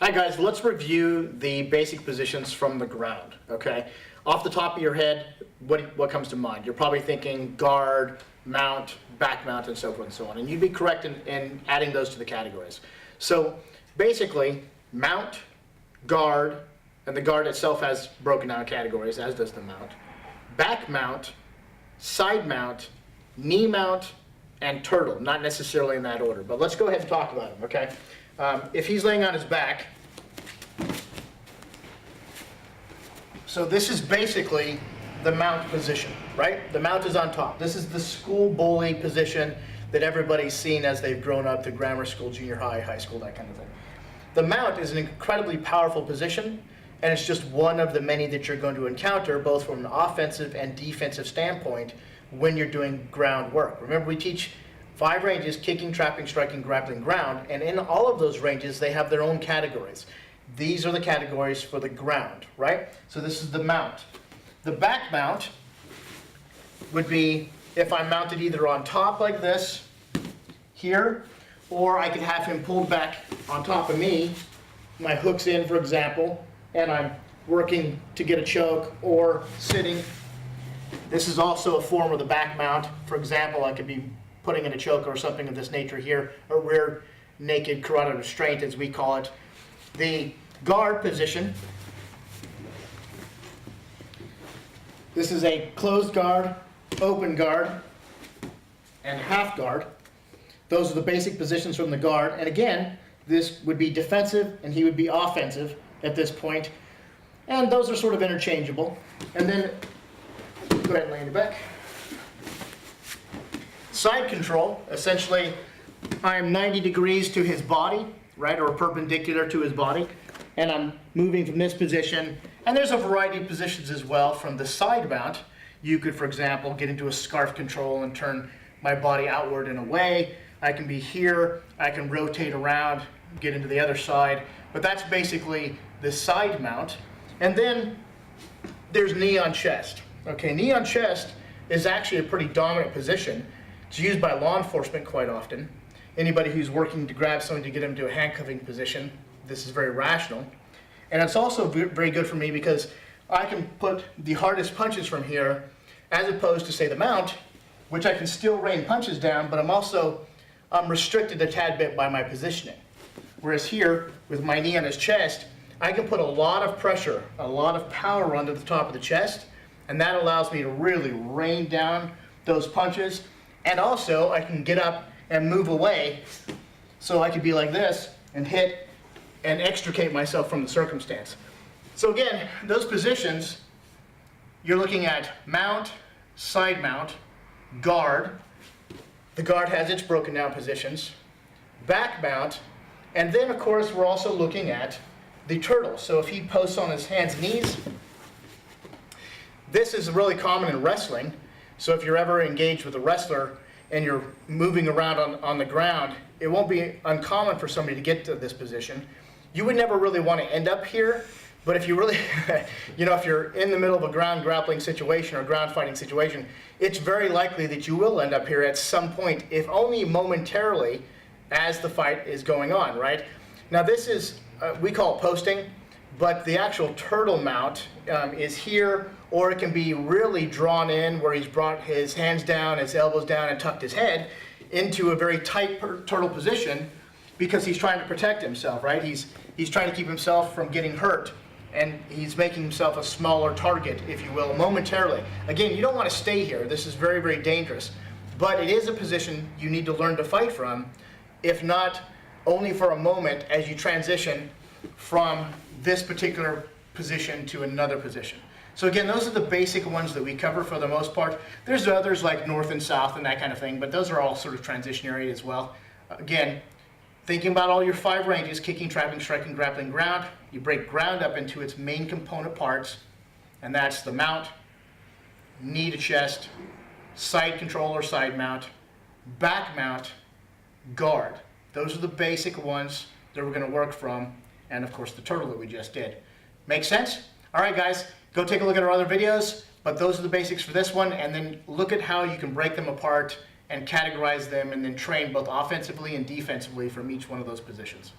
Hi guys, let's review the basic positions from the ground, okay? Off the top of your head, what comes to mind? You're probably thinking guard, mount, back mount, and so forth and so on. And you'd be correct in adding those to the categories. So basically, mount, guard, and the guard itself has broken down categories, as does the mount. Back mount, side mount, knee mount, and turtle. Not necessarily in that order, but let's go ahead and talk about them, okay? If he's laying on his back, so this is basically the mount position, right? The mount is on top. This is the school bully position that everybody's seen as they've grown up to grammar school, junior high, high school, that kind of thing. The mount is an incredibly powerful position, and it's just one of the many that you're going to encounter, both from an offensive and defensive standpoint when you're doing ground work. Remember, we teach 5 ranges: kicking, trapping, striking, grappling, ground, and in all of those ranges they have their own categories. These are the categories for the ground, right? So this is the mount. The back mount would be if I'm mounted either on top like this here, or I could have him pulled back on top of me, my hook's in, for example, and I'm working to get a choke or sitting. This is also a form of the back mount. For example, I could be putting in a choke or something of this nature here, a rear naked carotid restraint as we call it. The guard position, this is a closed guard, open guard, and half guard. Those are the basic positions from the guard, and again, this would be defensive and he would be offensive at this point, and those are sort of interchangeable. And then, go ahead and lay on your back. Side control, essentially I'm 90 degrees to his body, right, or perpendicular to his body, and I'm moving from this position. And there's a variety of positions as well from the side mount. You could, for example, get into a scarf control and turn my body outward and away. I can be here, I can rotate around, get into the other side, but that's basically the side mount. And then there's knee on chest. Okay, knee on chest is actually a pretty dominant position. It's used by law enforcement quite often. Anybody who's working to grab someone to get them to a handcuffing position, this is very rational. And it's also very good for me because I can put the hardest punches from here as opposed to, say, the mount, which I can still rain punches down, but I'm restricted a tad bit by my positioning. Whereas here, with my knee on his chest, I can put a lot of pressure, a lot of power onto the top of the chest, and that allows me to really rain down those punches. And also, I can get up and move away, so I could be like this and hit and extricate myself from the circumstance. So again, those positions, you're looking at mount, side mount, guard. The guard has its broken down positions, back mount, and then of course we're also looking at the turtle. So if he posts on his hands and knees, this is really common in wrestling. So if you're ever engaged with a wrestler and you're moving around on the ground, it won't be uncommon for somebody to get to this position. You would never really want to end up here, but if you really, if you're in the middle of a ground grappling situation or ground fighting situation, it's very likely that you will end up here at some point, if only momentarily, as the fight is going on, right? Now this is, we call it posting, but the actual turtle mount is here, or it can be really drawn in where he's brought his hands down, his elbows down, and tucked his head into a very tight turtle position because he's trying to protect himself, right? He's trying to keep himself from getting hurt, and he's making himself a smaller target, if you will, momentarily. Again, you don't want to stay here. This is very, very dangerous, but it is a position you need to learn to fight from, if not only for a moment as you transition from this particular position to another position. So again, those are the basic ones that we cover for the most part. There's others like north and south and that kind of thing, but those are all sort of transitionary as well. Again, thinking about all your 5 ranges: kicking, trapping, striking, grappling, ground. You break ground up into its main component parts, and that's the mount, knee to chest, side control or side mount, back mount, guard. Those are the basic ones that we're going to work from, and of course the turtle that we just did. Make sense? All right, guys, go take a look at our other videos, but those are the basics for this one, and then look at how you can break them apart and categorize them and then train both offensively and defensively from each one of those positions.